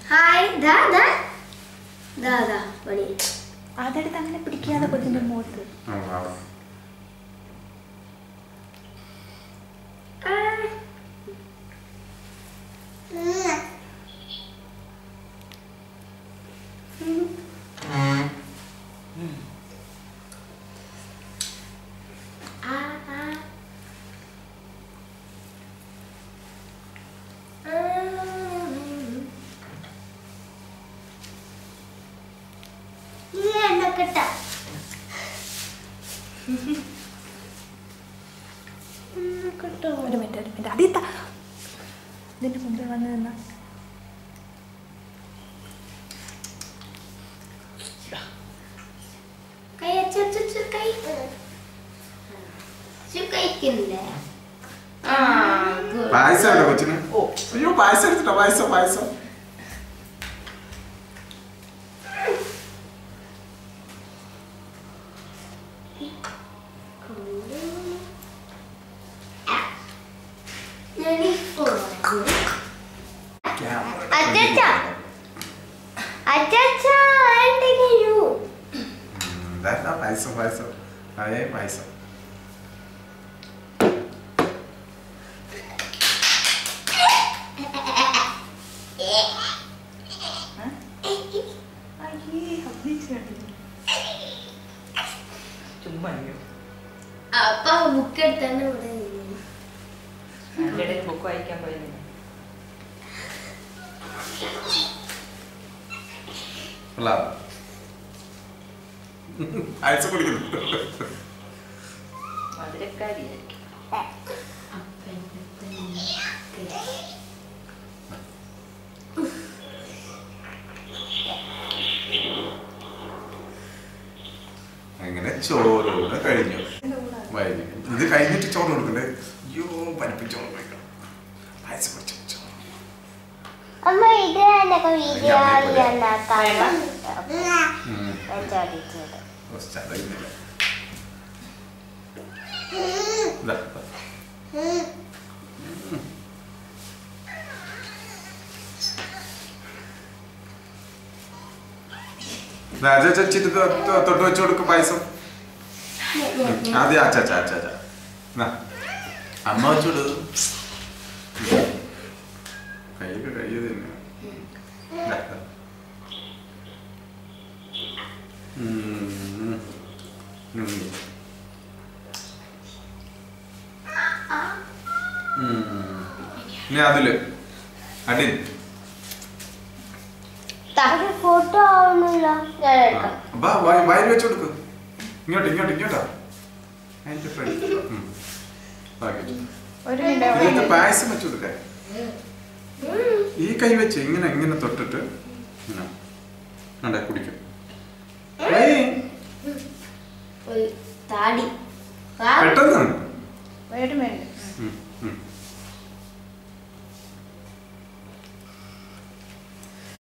hi പണി അതെടുത്ത് അങ്ങനെ പിടിക്കാതെ കൊച്ചിന്റെ മുഖത്ത് ഒരു മിനിറ്റ് അതിത്ത ഇതിന്റെ മുമ്പിൽ വന്ന് നിന്ന പായസം കൊച്ചിന് അയ്യോ പായസം എടുത്തിട്ടോ പായസം പായസം അതെ പായസം അപ്പൊ ബുക്ക് എടുത്തന്നെ ബുക്ക് വായിക്കാൻ പോയിരുന്നു പായസം കുടിക്കുന്നു മധുരക്കാരിയായിരിക്കും അങ്ങനെ ചോറൂടെ കഴിഞ്ഞു ഇത് കഴിഞ്ഞിട്ട് ചോറ് കൊടുക്കണ്ടേ അയ്യോ പരിപ്പിച്ചോറ് കഴിക്കണം പായസം കുടിച്ചു അമ്മ ഇത് വീഡിയോ തൊട്ട് വെച്ചു കൊടുക്കും പായസം ആദ്യം അച്ചാ അമ്മ വെച്ചോട് കൈയൊക്കെ കഴിയത് തന്നെ അതില് അടി ഫോട്ടോ ആവുന്നില്ല വയൽ വെച്ച് കൊടുക്ക് ഇങ്ങോട്ടാ അതിന്റെ ഫ്രണ്ട് പായസം വെച്ച് കൊടുക്ക ഈ കൈ വെച്ച് ഇങ്ങനെ തൊട്ടിട്ട് കുടിക്കും താടി പെട്ടെന്ന് ഒരു മിനിറ്റ്